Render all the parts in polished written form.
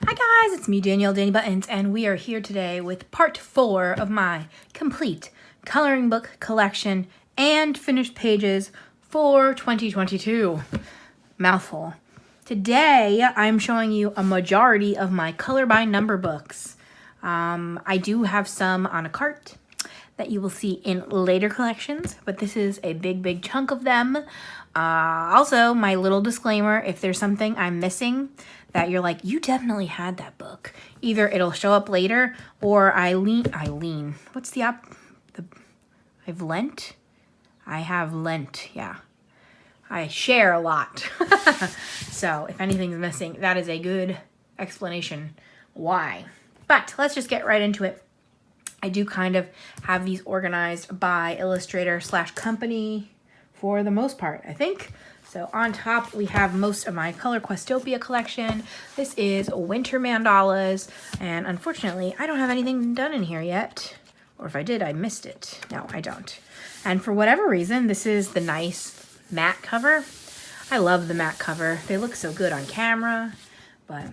Hi guys, it's me, Danielle Danibuttons, and we are here today with part 4 of my complete coloring book collection and finished pages for 2022. Mouthful. Today, I'm showing you a majority of my color by number books. I do have some on a cart that you will see in later collections, but this is a big chunk of them. Also, my little disclaimer, if there's something I'm missing that you're like, you definitely had that book, either it'll show up later or I lean. What's the I've lent? I have lent, yeah. I share a lot. So if anything's missing, that is a good explanation why. But let's just get right into it. I do kind of have these organized by illustrator / company for the most part, I think. So on top, we have most of my Color Questopia collection. This is Winter Mandalas, and unfortunately, I don't have anything done in here yet. Or if I did, I missed it. No, I don't. And for whatever reason, this is the nice matte cover. I love the matte cover. They look so good on camera, but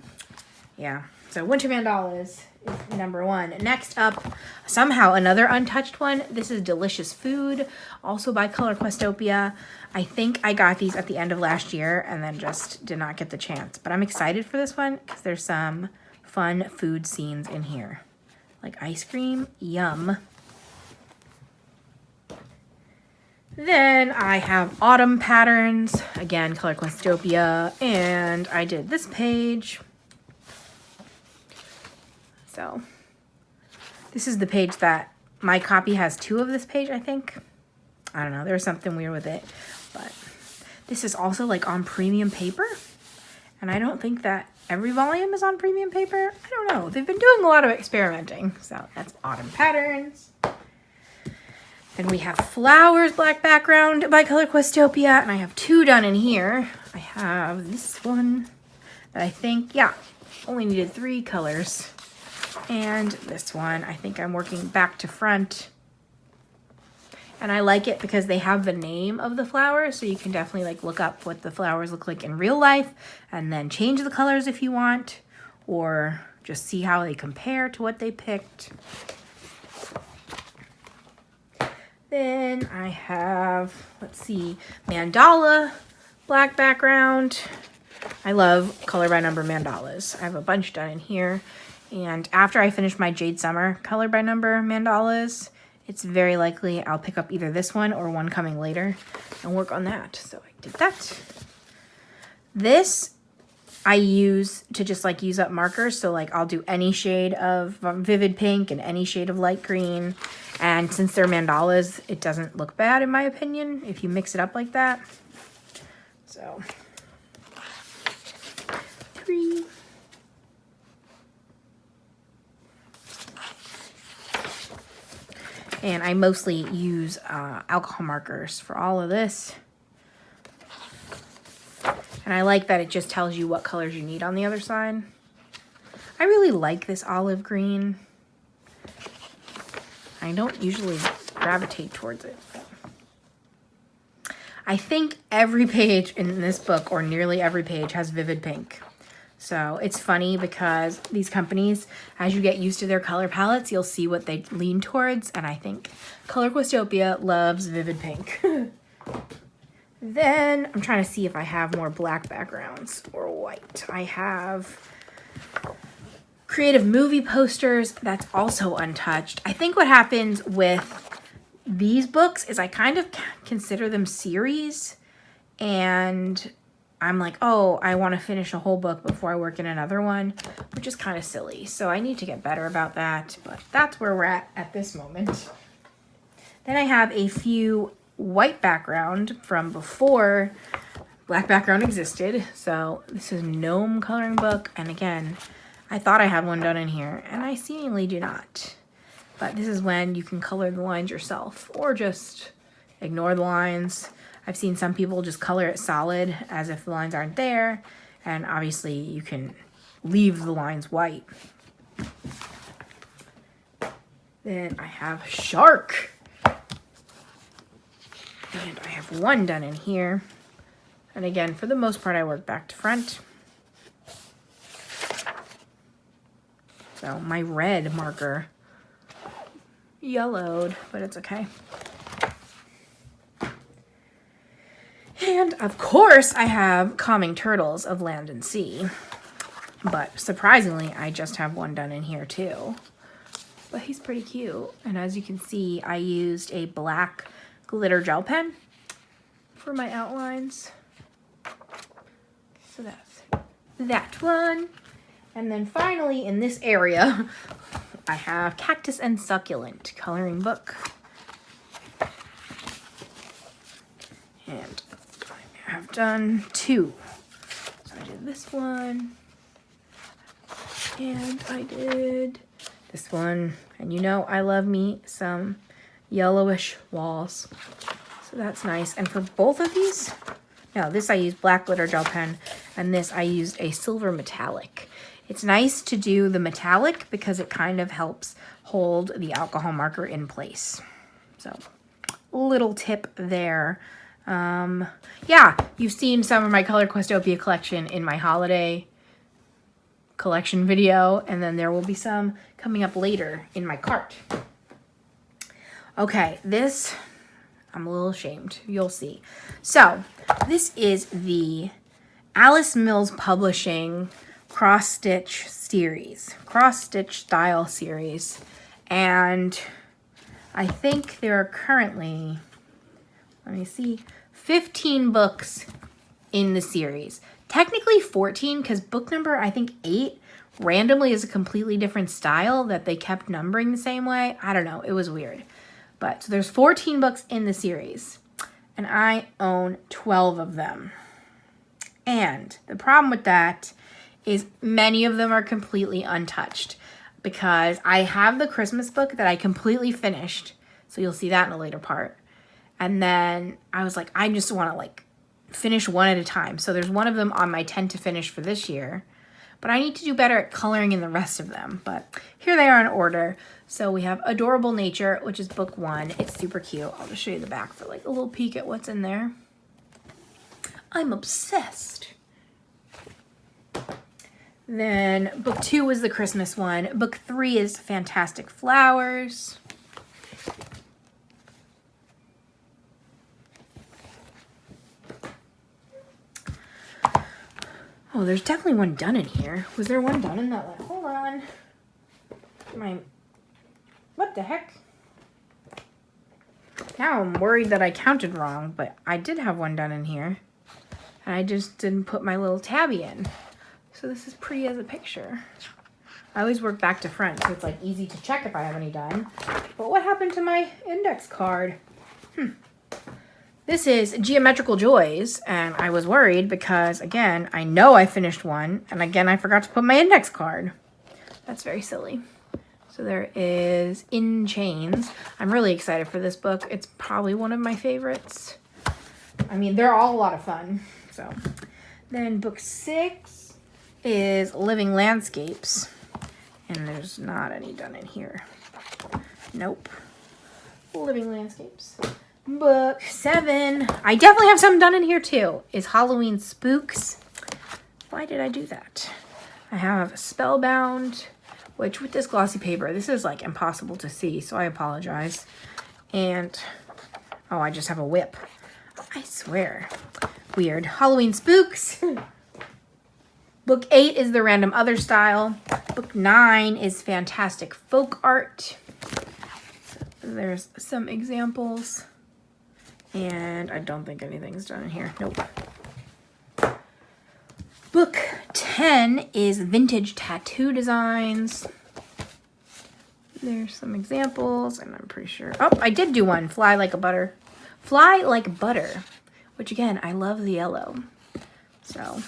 yeah. So Winter Mandalas is number 1. Next up, somehow another untouched one. This is Delicious Food, also by Color Questopia. I think I got these at the end of last year and then just did not get the chance. But I'm excited for this one because there's some fun food scenes in here. Like ice cream, yum. Then I have Autumn Patterns, again, Color Questopia, and I did this page. So this is the page that my copy has 2 of this page, I think. I don't know, there's something weird with it, but this is also like on premium paper. And I don't think that every volume is on premium paper. I don't know. They've been doing a lot of experimenting. So that's Autumn Patterns. Then we have Flowers, Black Background by Color Questopia. And I have 2 done in here. I have this one that I think, yeah, only needed 3 colors. And this one, I think I'm working back to front. And I like it because they have the name of the flowers, so you can definitely like look up what the flowers look like in real life and then change the colors if you want, or just see how they compare to what they picked. Then I have, let's see, Mandala, black background. I love color by number mandalas. I have a bunch done in here. And after I finish my Jade Summer color by number mandalas, it's very likely I'll pick up either this one or one coming later and work on that. So I did that. This I use to just like use up markers. So like I'll do any shade of vivid pink and any shade of light green. And since they're mandalas, it doesn't look bad in my opinion if you mix it up like that. So 3. And I mostly use alcohol markers for all of this. And I like that it just tells you what colors you need on the other side. I really like this olive green. I don't usually gravitate towards it. I think every page in this book, or nearly every page, has vivid pink. So it's funny because these companies, as you get used to their color palettes, you'll see what they lean towards. And I think Color Questopia loves vivid pink. Then I'm trying to see if I have more black backgrounds or white. I have creative movie posters. That's also untouched. I think what happens with these books is I kind of consider them series, and I'm like, oh, I want to finish a whole book before I work in another one, which is kind of silly. So I need to get better about that, but that's where we're at this moment. Then I have a few white background from before black background existed. So this is Gnome coloring book. And again, I thought I had one done in here, and I seemingly do not. But this is when you can color the lines yourself or just ignore the lines. I've seen some people just color it solid as if the lines aren't there. And obviously you can leave the lines white. Then I have Shark. And I have one done in here. And again, for the most part, I work back to front. So my red marker yellowed, but it's okay. And of course I have Calming Turtles of Land and Sea. But surprisingly, I just have one done in here too. But he's pretty cute. And as you can see, I used a black glitter gel pen for my outlines. So that's that one. And then finally in this area, I have Cactus and Succulent coloring book. And I have done 2. So I did this one. And I did this one. And you know I love me some yellowish walls. So that's nice. And for both of these, no, this I used black glitter gel pen. And this I used a silver metallic. It's nice to do the metallic because it kind of helps hold the alcohol marker in place. So, little tip there. Yeah, you've seen some of my Color Questopia collection in my holiday collection video, and then there will be some coming up later in my cart. Okay, this, I'm a little ashamed. You'll see. So, this is the Alice Mills Publishing cross-stitch series, cross-stitch style series, and I think there are currently, let me see, 15 books in the series. Technically 14 because book number, I think 8, randomly is a completely different style that they kept numbering the same way. I don't know, it was weird. But so there's 14 books in the series, and I own 12 of them. And the problem with that is many of them are completely untouched because I have the Christmas book that I completely finished. So you'll see that in a later part. And then I was like, I just want to like finish one at a time. So there's one of them on my 10 to finish for this year, but I need to do better at coloring in the rest of them. But here they are in order. So we have Adorable Nature, which is book 1. It's super cute. I'll just show you the back for like a little peek at what's in there. I'm obsessed. Then book 2 was the Christmas one. Book 3 is Fantastic Flowers. Oh, there's definitely one done in here. Was there one done in that one? Hold on. What the heck? Now I'm worried that I counted wrong, but I did have one done in here. And I just didn't put my little tabby in. So this is pretty as a picture. I always work back to front, so it's like easy to check if I have any done. But what happened to my index card? This is Geometrical Joys, and I was worried because, again, I know I finished one, and again, I forgot to put my index card. That's very silly. So there is In Chains. I'm really excited for this book. It's probably one of my favorites. I mean, they're all a lot of fun. So then book 6 is Living Landscapes, and there's not any done in here. Nope. Living Landscapes. Book 7, I definitely have some done in here too, is Halloween Spooks. Why did I do that? I have Spellbound, which with this glossy paper, this is like impossible to see, so I apologize. And, oh, I just have a whip. I swear. Weird. Halloween Spooks. Book 8 is the Random Other style. Book 9 is Fantastic Folk Art. So there's some examples. And I don't think anything's done in here. Nope. Book 10 is Vintage Tattoo Designs. There's some examples, and I'm pretty sure. Oh, I did do one. Fly Like Butter. Fly Like Butter. Which, again, I love the yellow. So.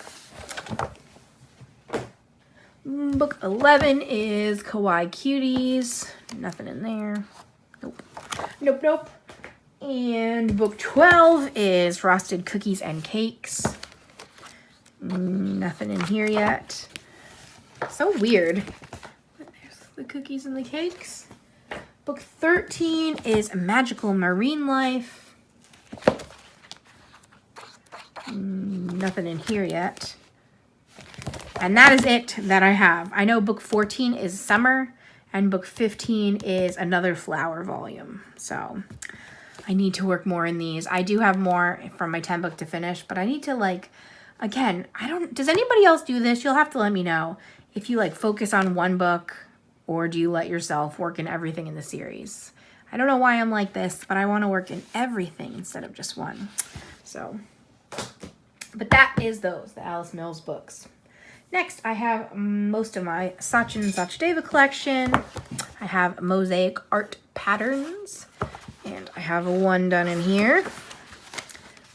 Book 11 is Kawaii Cuties. Nothing in there. Nope. Nope, nope. And book 12 is Frosted Cookies and Cakes. Nothing in here yet. So weird. There's the cookies and the cakes. Book 13 is Magical Marine Life. Nothing in here yet. And that is it that I have. I know book 14 is summer and book 15 is another flower volume. So I need to work more in these. I do have more from my 10 book to finish, but I need to like, again, does anybody else do this? You'll have to let me know if you like focus on one book or do you let yourself work in everything in the series? I don't know why I'm like this, but I want to work in everything instead of just one. So, but that is the Alice Mills books. Next, I have most of my Sachin Sachdeva collection. I have Mosaic Art Patterns, and I have one done in here,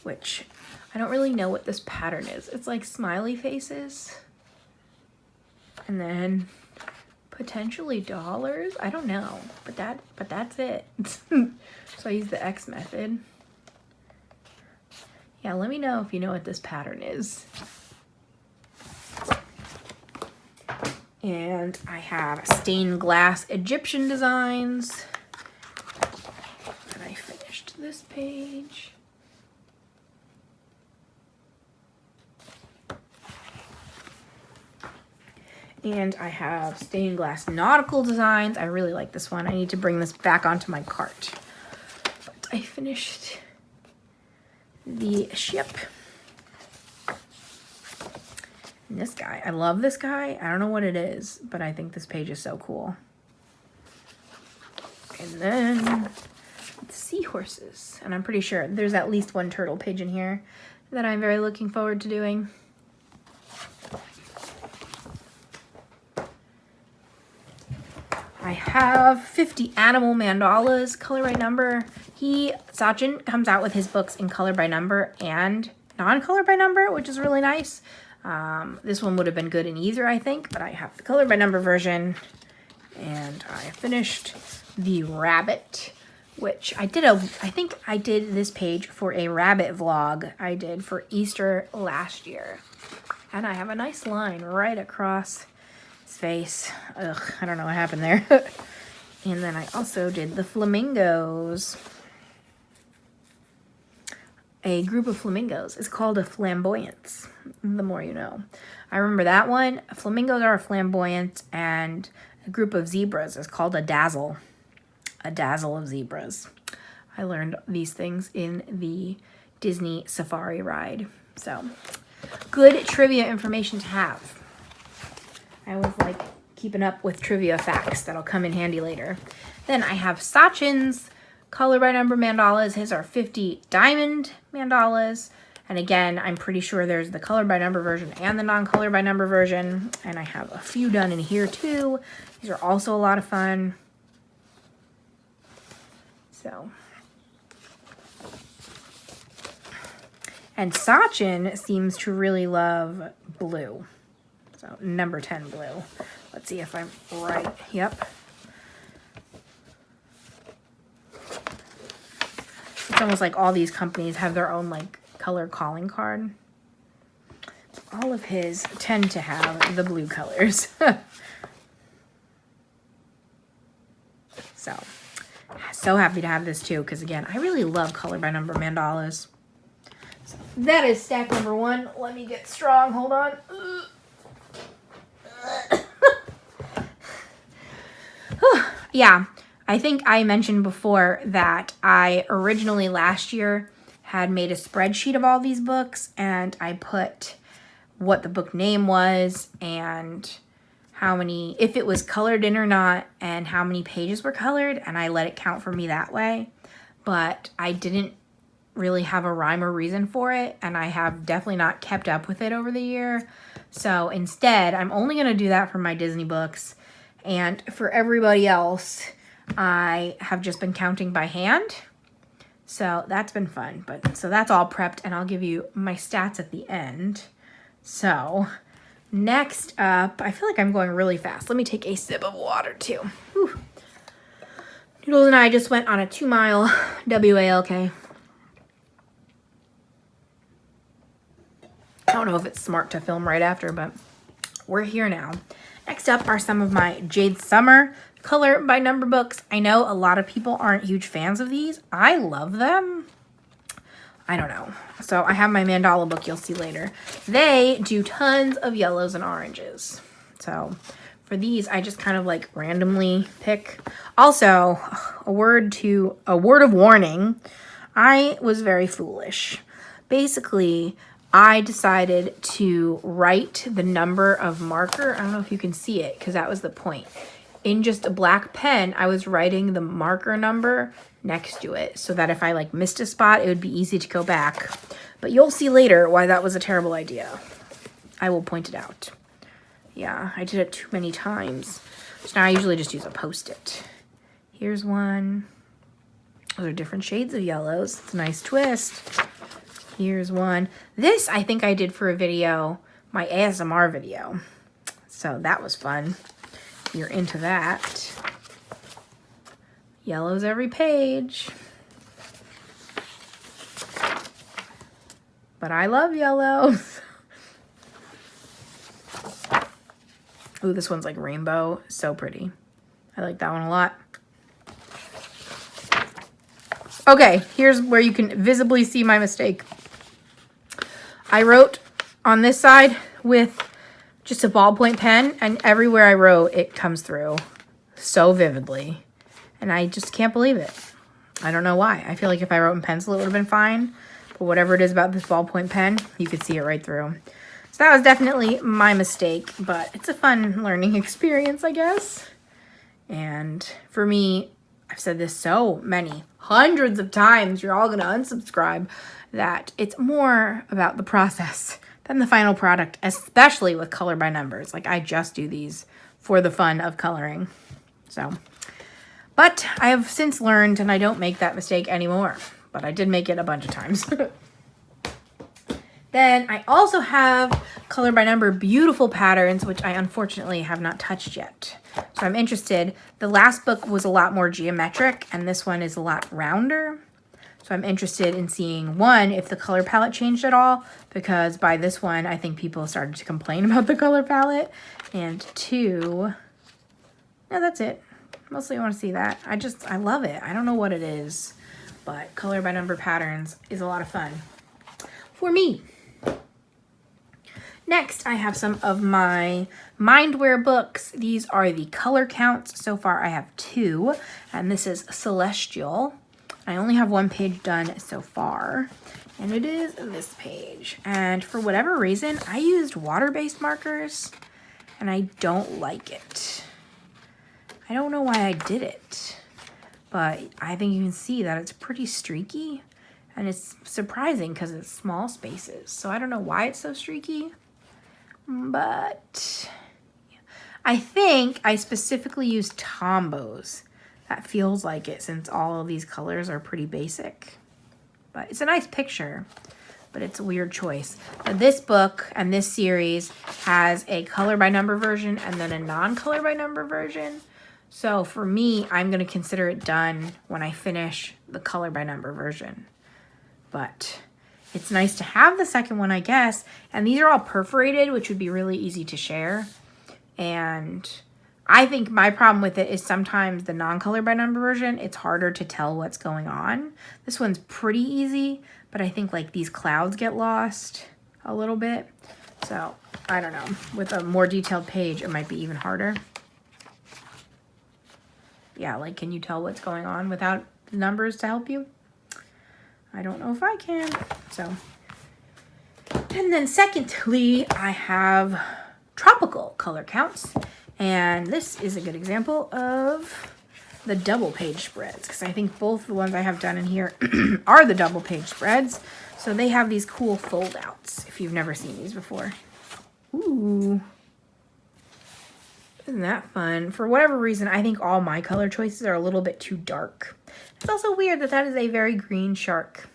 which I don't really know what this pattern is. It's like smiley faces, and then potentially dollars. I don't know, but that's it. So I use the X method. Yeah, let me know if you know what this pattern is. And I have stained glass Egyptian designs. And I finished this page. And I have stained glass nautical designs. I really like this one. I need to bring this back onto my cart. But I finished the ship. And this guy, I love this guy. I don't know what it is, but I think this page is so cool. And then seahorses. And I'm pretty sure there's at least one turtle page in here that I'm very looking forward to doing. I have 50 animal mandalas, color by number. Sachin comes out with his books in color by number and non-color by number, which is really nice. This one would have been good in either, I think, but I have the color by number version. And I finished the rabbit, which I think I did this page for a rabbit vlog I did for Easter last year. And I have a nice line right across his face. Ugh, I don't know what happened there. And then I also did the flamingos. A group of flamingos is called a flamboyance. The more you know. I remember that one. Flamingos are a flamboyant, and a group of zebras is called a dazzle. A dazzle of zebras. I learned these things in the Disney safari ride. So, good trivia information to have. I always like keeping up with trivia facts that'll come in handy later. Then I have Sachin's color by number mandalas. His are 50 diamond mandalas. And again, I'm pretty sure there's the color by number version and the non-color by number version. And I have a few done in here too. These are also a lot of fun. So. And Sachin seems to really love blue. So number 10 blue. Let's see if I'm right. Yep. It's almost like all these companies have their own like color calling card. All of his tend to have the blue colors. So happy to have this too, because again, I really love color by number mandalas. So that is stack number 1. Let me get strong. Hold on. Yeah, I think I mentioned before that I originally last year had made a spreadsheet of all these books, and I put what the book name was and how many, if it was colored in or not, and how many pages were colored, and I let it count for me that way. But I didn't really have a rhyme or reason for it, and I have definitely not kept up with it over the year. So instead, I'm only going to do that for my Disney books, and for everybody else, I have just been counting by hand. So that's been fun. But so that's all prepped, and I'll give you my stats at the end. So next up, I feel like I'm going really fast. Let me take a sip of water too. Whew. Noodles and I just went on a 2-mile WALK. I don't know if it's smart to film right after, but we're here now. Next up are some of my Jade Summer color by number books. I know a lot of people aren't huge fans of these. I love them. I don't know. So I have my mandala book you'll see later. They do tons of yellows and oranges. So for these, I just kind of like randomly pick. Also, a word of warning. I was very foolish. Basically, I decided to write the number of marker. I don't know if you can see it because that was the point. In just a black pen, I was writing the marker number next to it so that if I like missed a spot, it would be easy to go back. But you'll see later why that was a terrible idea. I will point it out. Yeah, I did it too many times. So now I usually just use a Post-it. Here's one. Those are different shades of yellows. It's a nice twist. Here's one. This I think I did for a video, my ASMR video. So that was fun. If you're into that. Yellows every page. But I love yellows. Ooh, this one's like rainbow. So pretty. I like that one a lot. Okay, here's where you can visibly see my mistake. I wrote on this side with just a ballpoint pen, and everywhere I wrote, it comes through so vividly. And I just can't believe it. I don't know why. I feel like if I wrote in pencil, it would have been fine. But whatever it is about this ballpoint pen, you could see it right through. So that was definitely my mistake, but it's a fun learning experience, I guess. And for me, I've said this so many, hundreds of times, you're all going to unsubscribe, that it's more about the process than the final product, especially with color by numbers. Like, I just do these for the fun of coloring. So, but I have since learned, and I don't make that mistake anymore. But I did make it a bunch of times. Then I also have color by number beautiful patterns, which I unfortunately have not touched yet. So I'm interested. The last book was a lot more geometric, and this one is a lot rounder. So I'm interested in seeing, one, if the color palette changed at all, because by this one, I think people started to complain about the color palette. And two, no, that's it. Mostly I want to see that. I love it. I don't know what it is, but color by number patterns is a lot of fun for me. Next, I have some of my Mindware books. These are the color counts. So far, I have 2, and this is Celestial. I only have 1 page done so far, and it is this page. And for whatever reason, I used water-based markers, and I don't like it. I don't know why I did it, but I think you can see that it's pretty streaky, and it's surprising because it's small spaces. So I don't know why it's so streaky. But I think I specifically used Tombows. That feels like it since all of these colors are pretty basic. But it's a nice picture, but it's a weird choice. Now, this book and this series has a color by number version and then a non-color by number version. So for me, I'm going to consider it done when I finish the color by number version. But it's nice to have the second one, I guess. And these are all perforated, which would be really easy to share. And I think my problem with it is sometimes the non-color by number version, it's harder to tell what's going on. This one's pretty easy, but I think like these clouds get lost a little bit. So I don't know. With a more detailed page, it might be even harder. Yeah, like, can you tell what's going on without the numbers to help you? I don't know if I can. So, and then secondly, I have tropical color counts. And this is a good example of the double page spreads, because I think both the ones I have done in here are the double page spreads. So they have these cool fold outs if you've never seen these before. Ooh. Isn't that fun? For whatever reason, I think all my color choices are a little bit too dark. It's also weird that that is a very green shark.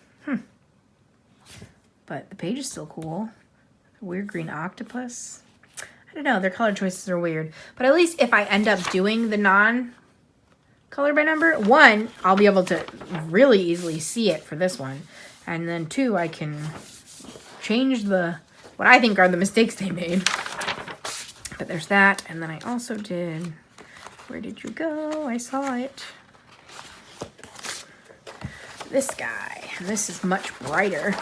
But the page is still cool. A weird green octopus. I don't know, their color choices are weird. But at least if I end up doing the non-color by number, 1, I'll be able to really easily see it for this one. And then 2, I can change what I think are the mistakes they made. But there's that. And then I also did, where did you go? I saw it. this guy. And this is much brighter.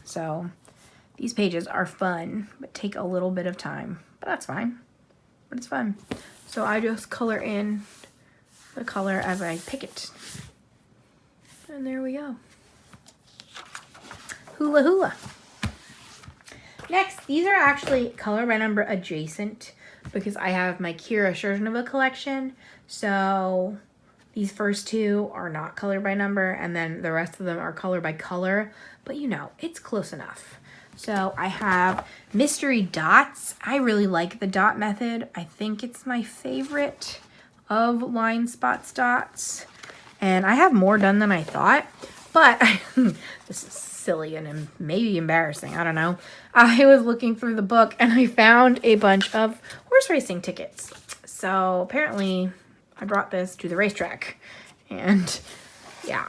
So these pages are fun, but take a little bit of time. But that's fine. But it's fun. So I just color in the color as I pick it. And there we go. Hula hula. Next, these are actually color by number adjacent because I have my Kira Shernova collection. So these first two are not color by number, and then the rest of them are color by color. But you know, it's close enough. So I have mystery dots. I really like the dot method. I think it's my favorite of line spots dots. And I have more done than I thought. But this is silly and maybe embarrassing. I don't know. I was looking through the book and I found a bunch of horse racing tickets. So apparently I brought this to the racetrack. And yeah.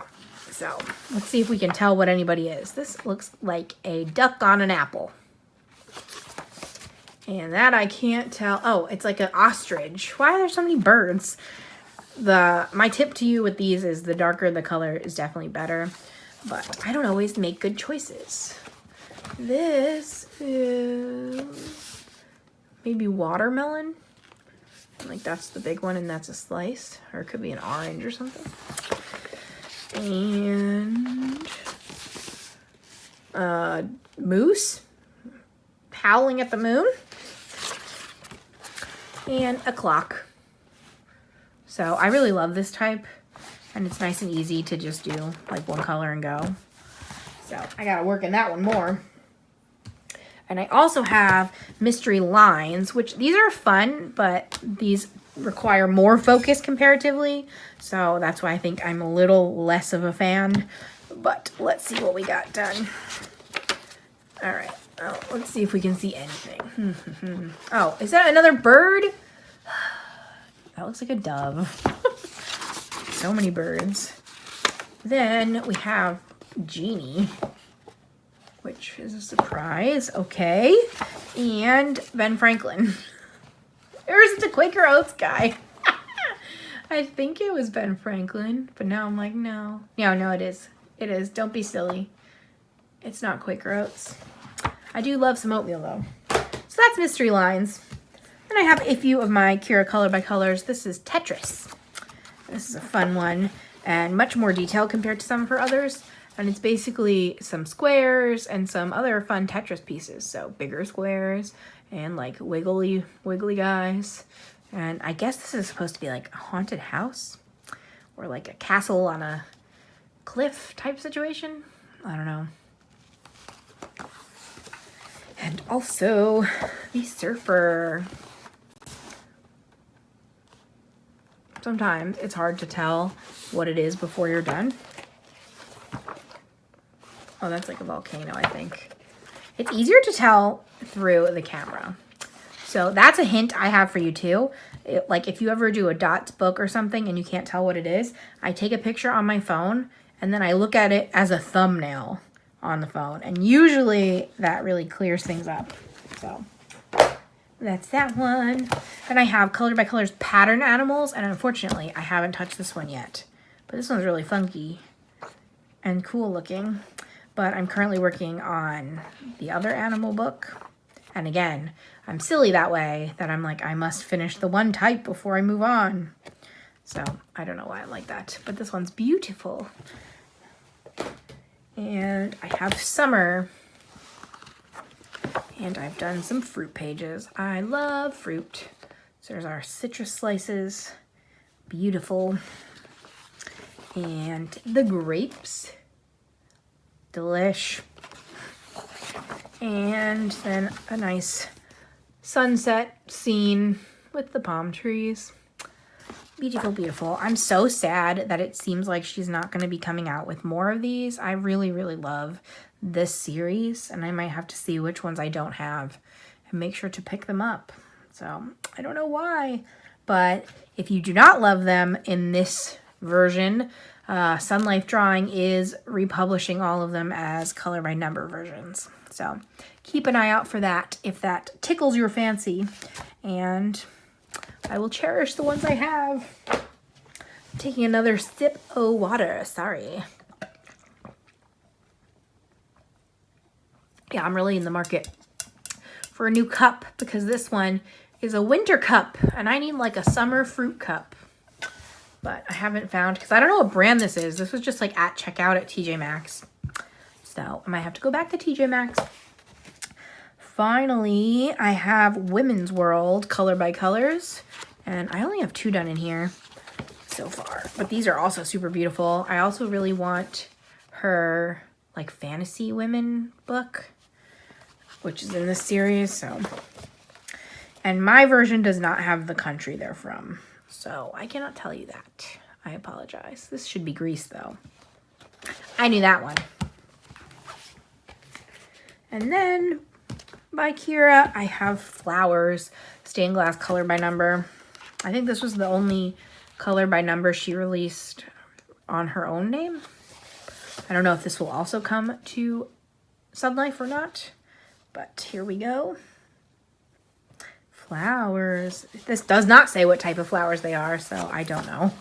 So let's see if we can tell what anybody is. This looks like a duck on an apple. And that I can't tell. Oh, it's like an ostrich. Why are there so many birds? My tip to you with these is the darker the color is definitely better. But I don't always make good choices. This is maybe watermelon. Like that's the big one and that's a slice. Or it could be an orange or something. And moose howling at the moon, and a clock. So I really love this type, and it's nice and easy to just do like one color and go. So I gotta work in that one more. And I also have mystery lines, which these are fun, but these require more focus comparatively. So that's why I think I'm a little less of a fan. But let's see what we got done. All right. Oh, let's see if we can see anything. Oh, is that another bird? That looks like a dove. So many birds. Then we have Genie, which is a surprise. Okay. And Ben Franklin. There's the Quaker Oats guy. I think it was Ben Franklin, but now I'm like, no. No, it is. It is. Don't be silly. It's not Quaker Oats. I do love some oatmeal, though. So that's Mystery Lines. Then I have a few of my Kira Color by Colors. This is Tetris. This is a fun one and much more detailed compared to some of her others. And it's basically some squares and some other fun Tetris pieces. So bigger squares and like wiggly guys. And I guess this is supposed to be like a haunted house or like a castle on a cliff type situation. I don't know. And also the surfer. Sometimes it's hard to tell what it is before you're done. Oh, that's like a volcano, I think. It's easier to tell through the camera. So that's a hint I have for you too. Like if you ever do a dots book or something and you can't tell what it is, I take a picture on my phone and then I look at it as a thumbnail on the phone. And usually that really clears things up. So that's that one. And I have Color by Colors pattern animals. And unfortunately, I haven't touched this one yet. But this one's really funky and cool looking. But I'm currently working on the other animal book. And again, I'm silly that way that I'm like, I must finish the one type before I move on. So I don't know why I'm like that. But this one's beautiful. And I have summer. And I've done some fruit pages. I love fruit. So there's our citrus slices. Beautiful. And the grapes. Delish. And then a nice sunset scene with the palm trees. Beautiful, beautiful. I'm so sad that it seems like she's not going to be coming out with more of these. I really, really love this series, and I might have to see which ones I don't have and make sure to pick them up. So I don't know why, but if you do not love them in this version, Sun Life Drawing is republishing all of them as color by number versions. So keep an eye out for that if that tickles your fancy, and I will cherish the ones I have. taking another sip of water, sorry. Yeah, I'm really in the market for a new cup because this one is a winter cup and I need like a summer fruit cup. But I haven't found, because I don't know what brand this is. This was just like at checkout at TJ Maxx. So I might have to go back to TJ Maxx. Finally, I have Women's World Color by Colors. And I only have 2 done in here so far. But these are also super beautiful. I also really want her like fantasy women book, which is in this series. So, and my version does not have the country they're from. So I cannot tell you that. I apologize. This should be Greece though. I knew that one. And then by Kira, I have Flowers, stained glass color by number. I think this was the only color by number she released on her own name. I don't know if this will also come to Sun Life or not, but here we go. Flowers. This does not say what type of flowers they are, so I don't know.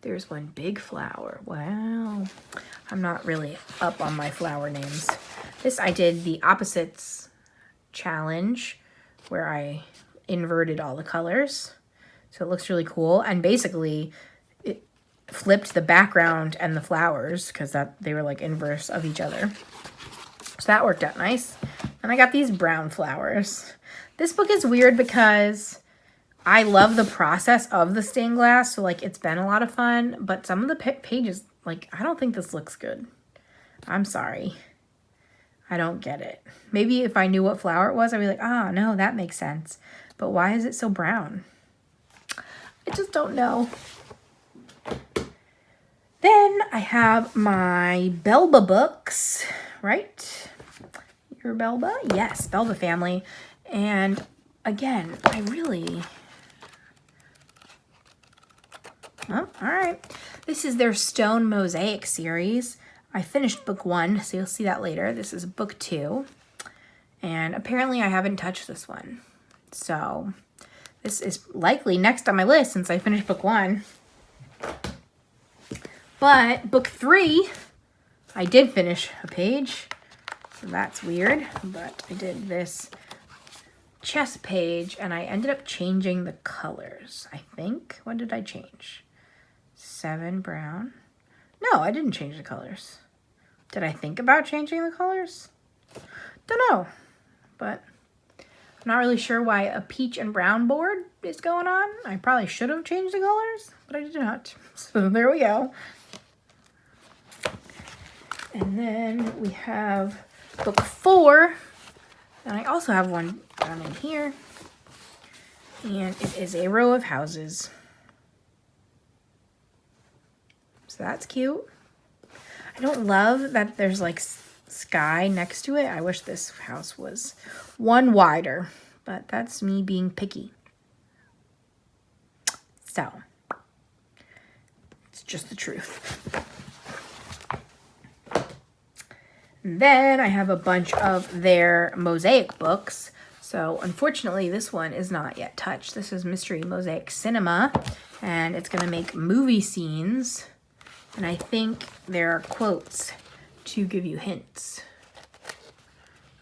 There's one big flower. Wow. I'm not really up on my flower names. This I did the opposites challenge where I inverted all the colors. So it looks really cool. And basically it flipped the background and the flowers because they were like inverse of each other. So that worked out nice. And I got these brown flowers. This book is weird because I love the process of the stained glass. So like it's been a lot of fun, but some of the pages, like I don't think this looks good. I'm sorry. I don't get it. Maybe if I knew what flower it was, I'd be like, ah, no, that makes sense. But why is it so brown? I just don't know. Then I have my Belba books, right? Your Belba? Yes, Belba family. And again, I really... Oh, all right. This is their Stone Mosaic series. I finished book 1, so you'll see that later. This is book 2. And apparently I haven't touched this one. So this is likely next on my list since I finished book 1. But book 3, I did finish a page. So that's weird. But I did this chess page and I ended up changing the colors, I think. What did I change? 7 brown. No, I didn't change the colors. Did I think about changing the colors? Don't know. But I'm not really sure why a peach and brown board is going on. I probably should have changed the colors, but I did not. So there we go. And then we have book 4. And I also have one down in here. And it is a row of houses. So that's cute. I don't love that there's like sky next to it. I wish this house was one wider, but that's me being picky. So, it's just the truth. And then I have a bunch of their Mosaic books. So, unfortunately, this one is not yet touched. This is Mystery Mosaic Cinema, and it's going to make movie scenes. And I think there are quotes to give you hints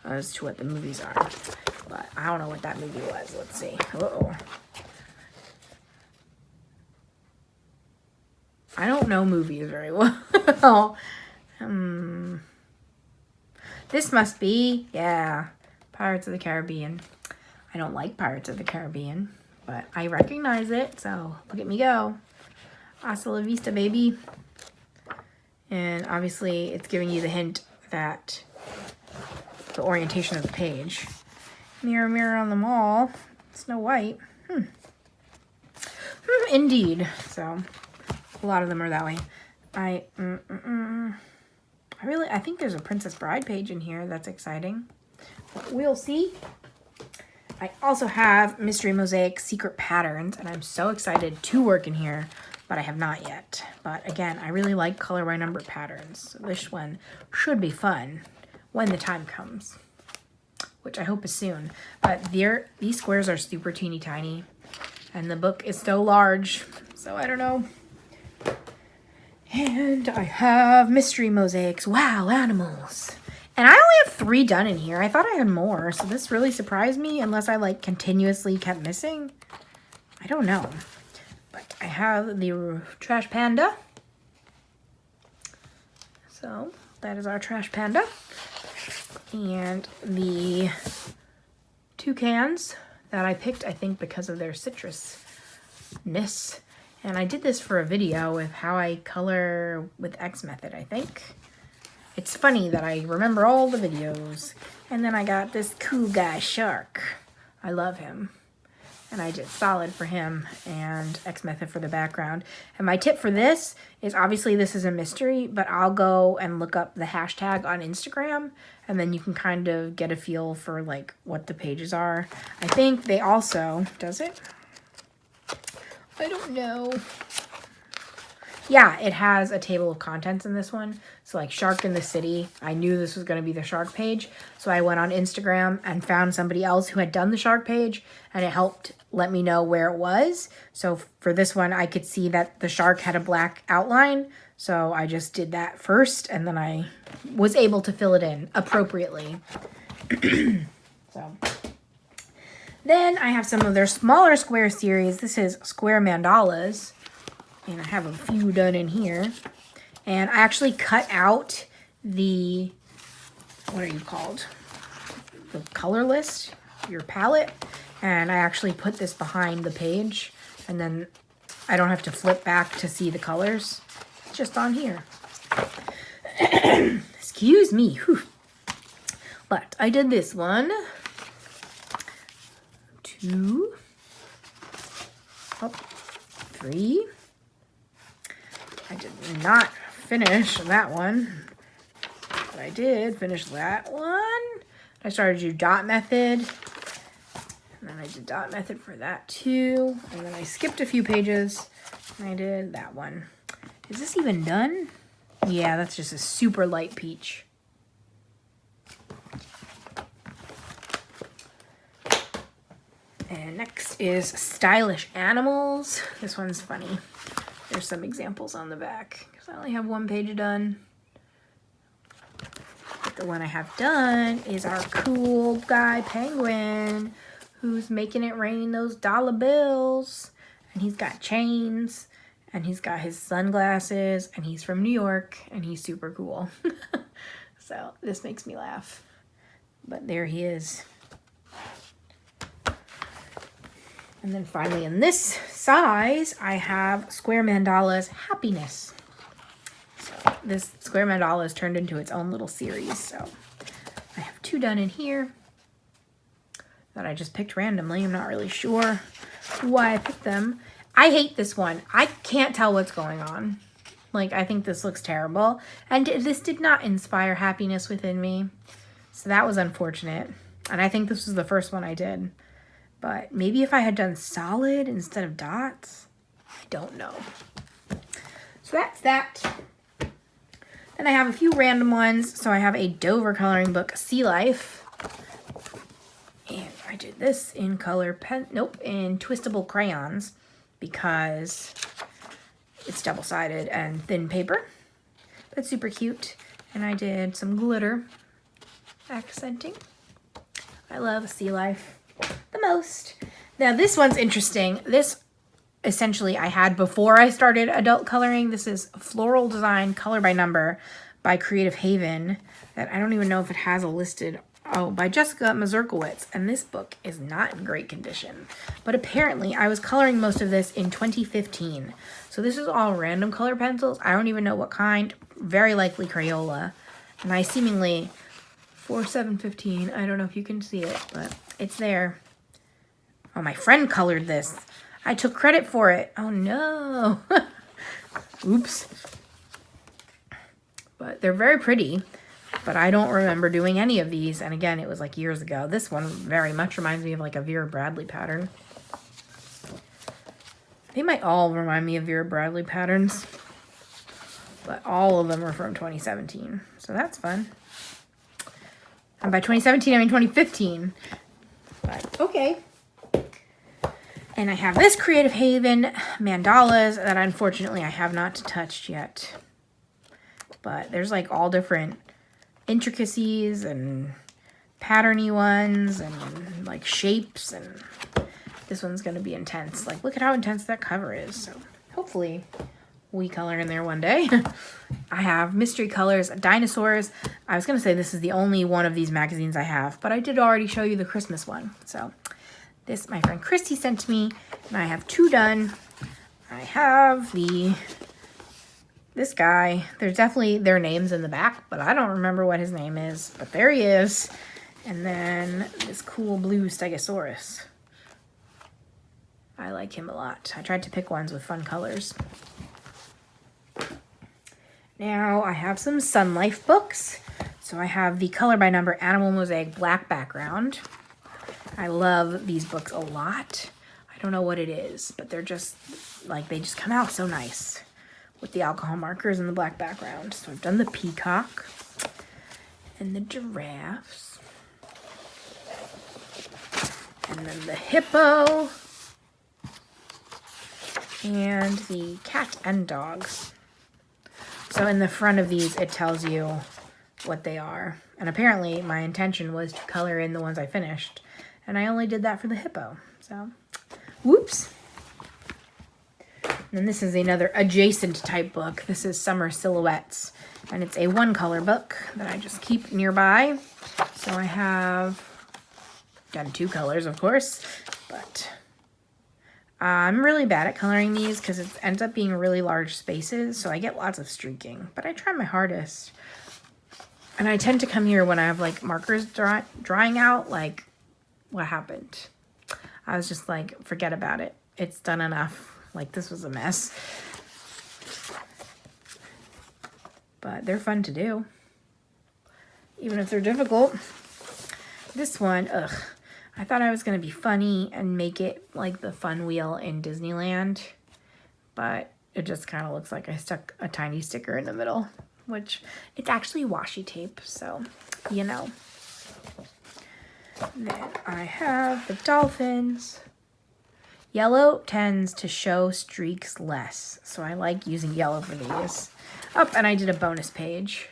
as to what the movies are. But I don't know what that movie was. Let's see. Uh-oh. I don't know movies very well. This must be, yeah, Pirates of the Caribbean. I don't like Pirates of the Caribbean, but I recognize it, so look at me go. Hasta la vista, baby. And obviously it's giving you the hint that the orientation of the page. Mirror, mirror on the wall. Snow White. Indeed. So a lot of them are that way. I think there's a Princess Bride page in here. That's exciting. But we'll see. I also have Mystery Mosaic Secret Patterns, and I'm so excited to work in here, but I have not yet. But again, I really like color by number patterns. So this one should be fun when the time comes, which I hope is soon. But these squares are super teeny tiny, And the book is so large, so I don't know. And I have mystery mosaics. Wow, animals. And I only have 3 done in here. I thought I had more, so this really surprised me, unless I like continuously kept missing. I don't know. But I have the trash panda. So that is our trash panda. And the toucans that I picked, I think, because of their citrusness. And I did this for a video with how I color with X method, I think. It's funny that I remember all the videos. And then I got this cool guy, Shark. I love him. And I did solid for him and X method for the background. And my tip for this is, obviously this is a mystery, but I'll go and look up the hashtag on Instagram, and then you can kind of get a feel for like what the pages are. I think they also, does it? I don't know. Yeah, it has a table of contents in this one. So like Shark in the City, I knew this was going to be the shark page. So I went on Instagram and found somebody else who had done the shark page, and it helped let me know where it was. So for this one, I could see that the shark had a black outline. So I just did that first, and then I was able to fill it in appropriately. So then I have some of their smaller square series. This is Square Mandalas. And I have a few done in here. And I actually cut out the, what are you called? The color list, your palette. And I actually put this behind the page. And then I don't have to flip back to see the colors. It's just on here. Excuse me. Whew. But I did this one. 2. 3. I did not finish that one, but I did finish that one. I started to do dot method, and then I did dot method for that too, and then I skipped a few pages, and I did that one. Is this even done? Yeah, that's just a super light peach. And next is Stylish Animals. This one's funny. There's some examples on the back, because I only have 1 page done. But the one I have done is our cool guy penguin, who's making it rain those dollar bills. And he's got chains, and he's got his sunglasses, and he's from New York, and he's super cool. So this makes me laugh. But there he is. And then finally in this size, I have Square Mandala's Happiness. So this Square Mandala has turned into its own little series. So I have 2 done in here that I just picked randomly. I'm not really sure why I picked them. I hate this one. I can't tell what's going on. Like, I think this looks terrible. And this did not inspire happiness within me. So that was unfortunate. And I think this was the first one I did. But maybe if I had done solid instead of dots, I don't know. So that's that. Then I have a few random ones. So I have a Dover coloring book, Sea Life. And I did this in color in twistable crayons, because it's double-sided and thin paper. That's super cute. And I did some glitter accenting. I love Sea Life the most. Now this one's interesting. This essentially I had before I started adult coloring. This is Floral Design Color by Number by Creative Haven, that I don't even know if it has a listed. Oh, by Jessica Mazurkowitz. And this book is not in great condition. But apparently I was coloring most of this in 2015. So this is all random color pencils. I don't even know what kind. Very likely Crayola. And I seemingly 4715. I don't know if you can see it, but it's there. Oh, my friend colored this. I took credit for it. Oh no. Oops. But they're very pretty, but I don't remember doing any of these. And again, it was like years ago. This one very much reminds me of like a Vera Bradley pattern. They might all remind me of Vera Bradley patterns, but all of them are from 2017. So that's fun. And by 2017, I mean 2015. But okay. And I have this Creative Haven mandalas that unfortunately I have not touched yet. But there's like all different intricacies and patterny ones and like shapes, and this one's going to be intense. Like, look at how intense that cover is. So hopefully we color in there one day. I have Mystery Colors, Dinosaurs. I was going to say this is the only one of these magazines I have, but I did already show you the Christmas one. So this my friend Christy sent to me, and I have 2 done. I have this guy. There's definitely their names in the back, but I don't remember what his name is, but there he is. And then this cool blue Stegosaurus. I like him a lot. I tried to pick ones with fun colors. Now I have some Sun Life books. So I have the Color by Number Animal Mosaic black background. I love these books a lot. I don't know what it is, but they're just like, they just come out so nice with the alcohol markers and the black background. So I've done the peacock and the giraffes. And then the hippo. And the cat and dog. So in the front of these, it tells you what they are. And apparently my intention was to color in the ones I finished. And I only did that for the hippo. So, whoops. And then this is another adjacent type book. This is Summer Silhouettes. And it's a 1-color book that I just keep nearby. So I have done 2 colors, of course. But I'm really bad at coloring these because it ends up being really large spaces. So I get lots of streaking. But I try my hardest. And I tend to come here when I have like markers drying out, like, what happened? I was just like, forget about it. It's done enough. Like, this was a mess. But they're fun to do, even if they're difficult. This one, ugh. I thought I was going to be funny and make it like the fun wheel in Disneyland. But it just kind of looks like I stuck a tiny sticker in the middle, which it's actually washi tape. So, you know. Then I have the dolphins. Yellow tends to show streaks less, so I like using yellow for these. Oh, and I did a bonus page.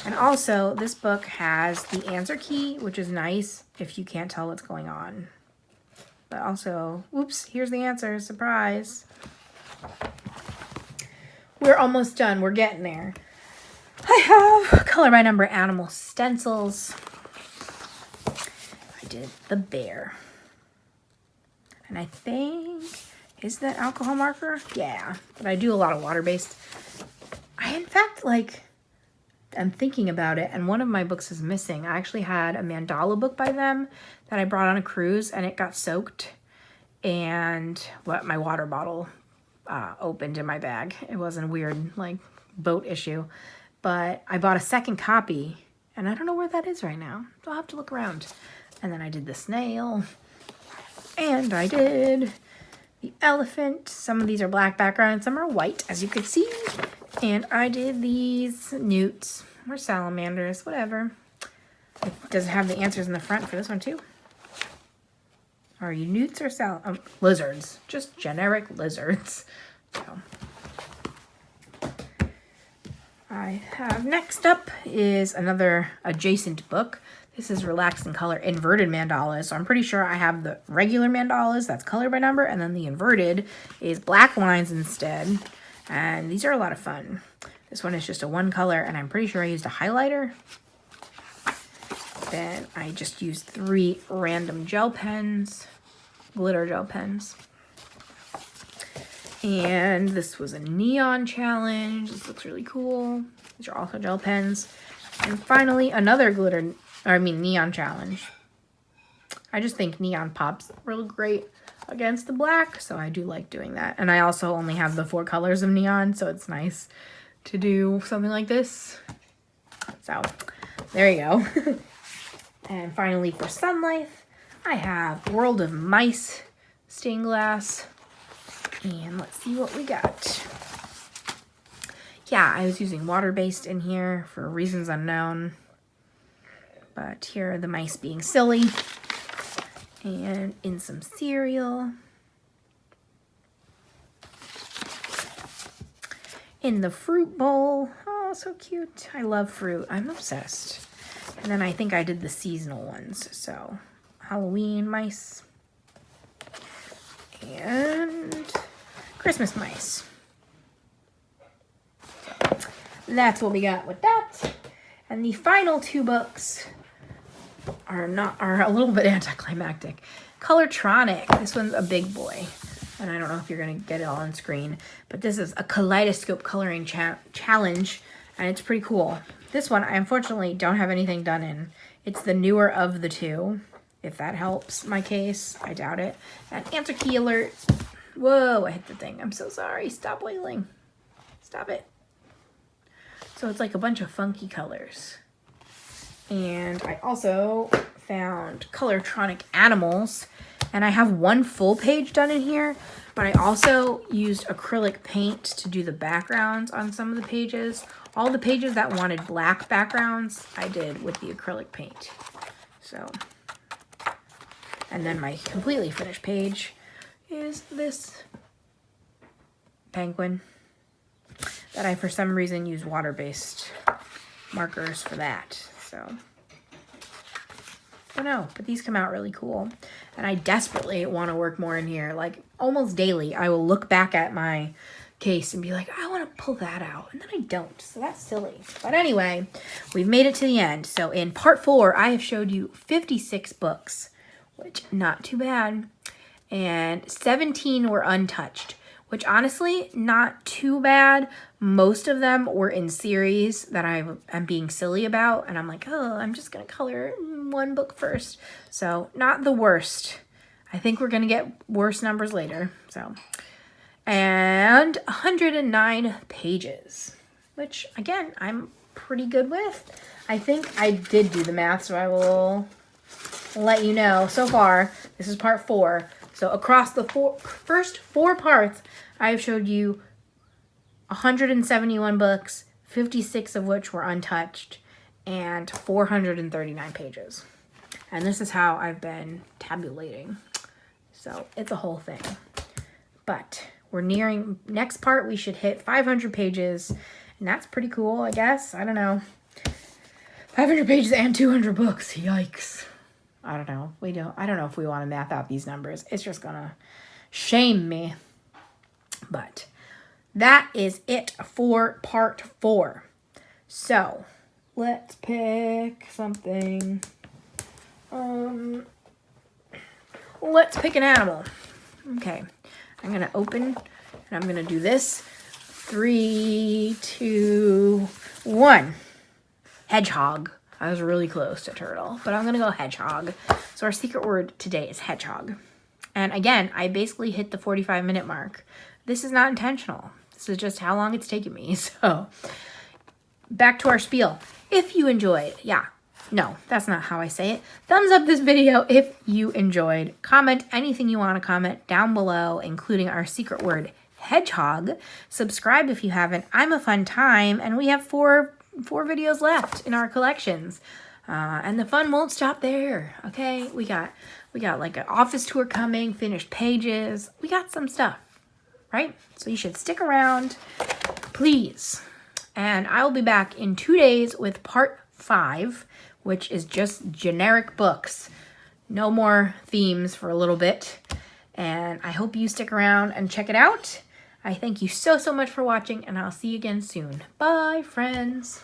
And also, this book has the answer key, which is nice if you can't tell what's going on. But also, whoops, here's the answer, surprise. We're almost done, we're getting there. I have Color by Number Animal Stencils. I did the bear. And I think, is that alcohol marker? Yeah, but I do a lot of water-based. I, in fact, like, I'm thinking about it, and one of my books is missing. I actually had a mandala book by them that I brought on a cruise, and it got soaked. And my water bottle opened in my bag. It wasn't a weird, like, boat issue. But I bought a second copy, and I don't know where that is right now. So I'll have to look around. And then I did the snail. And I did the elephant. Some of these are black background, some are white, as you can see. And I did these newts or salamanders, whatever. It does have the answers in the front for this one too. Are you newts or lizards? Just generic lizards. So I have next up is another adjacent book. This is Relax in Color Inverted Mandalas. So I'm pretty sure I have the regular mandalas, that's color by number, and then the inverted is black lines instead. And these are a lot of fun. This one is just a 1 color, and I'm pretty sure I used a highlighter. Then I just used 3 random gel pens, glitter gel pens. And this was a neon challenge. This looks really cool. These are also gel pens. And finally, another neon challenge. I just think neon pops really great against the black, so I do like doing that. And I also only have the 4 colors of neon, so it's nice to do something like this. So, there you go. And finally, for Sun Life, I have World of Mice stained glass. And let's see what we got. Yeah, I was using water-based in here for reasons unknown. But here are the mice being silly. And in some cereal. in the fruit bowl. Oh, so cute. I love fruit. I'm obsessed. And then I think I did the seasonal ones. So Halloween mice and Christmas mice. So that's what we got with that. And the final two books are a little bit anticlimactic. Colortronic. This one's a big boy. And I don't know if you're going to get it all on screen. But this is a kaleidoscope coloring challenge. And it's pretty cool. This one, I unfortunately don't have anything done in. It's the newer of the two. If that helps my case. I doubt it. And answer key alert. Whoa, I hit the thing. I'm so sorry. Stop wailing. Stop it. So it's like a bunch of funky colors. And I also found Colortronic animals. And I have one full page done in here. But I also used acrylic paint to do the backgrounds on some of the pages. All the pages that wanted black backgrounds, I did with the acrylic paint. So, and then my completely finished page is this penguin that I, for some reason, use water-based markers for that. So, I don't know, but these come out really cool. And I desperately want to work more in here. Like, almost daily, I will look back at my case and be like, I want to pull that out. And then I don't. So that's silly. But anyway, we've made it to the end. So in part 4, I have showed you 56 books, which not too bad. And 17 were untouched, which honestly, not too bad. Most of them were in series that I'm being silly about. And I'm like, oh, I'm just going to color one book first. So not the worst. I think we're going to get worse numbers later. So, and 109 pages, which again, I'm pretty good with. I think I did do the math, so I will let you know. So far, this is part 4. So across the first 4 parts, I've showed you 171 books, 56 of which were untouched, and 439 pages. And this is how I've been tabulating. So it's a whole thing. But we're nearing, next part we should hit 500 pages. And that's pretty cool, I guess. I don't know. 500 pages and 200 books. Yikes. I don't know. I don't know if we want to math out these numbers. It's just gonna shame me. But that is it for part 4. So let's pick something. Let's pick an animal. Okay. I'm gonna open and I'm gonna do this. 3, 2, 1. Hedgehog. I was really close to turtle, but I'm going to go hedgehog. So our secret word today is hedgehog. And again, I basically hit the 45-minute mark. This is not intentional. This is just how long it's taken me. So back to our spiel. If you enjoyed, no, that's not how I say it. Thumbs up this video if you enjoyed. Comment anything you want to comment down below, including our secret word hedgehog. Subscribe if you haven't. I'm a fun time, and we have four videos left in our collections, and the fun won't stop there. Okay, we got like an office tour coming, finished pages. We got some stuff, right? So you should stick around, please. And I'll be back in 2 days with part 5, which is just generic books. No more themes for a little bit. And I hope you stick around and check it out. I thank you so much for watching, and I'll see you again soon. Bye, friends.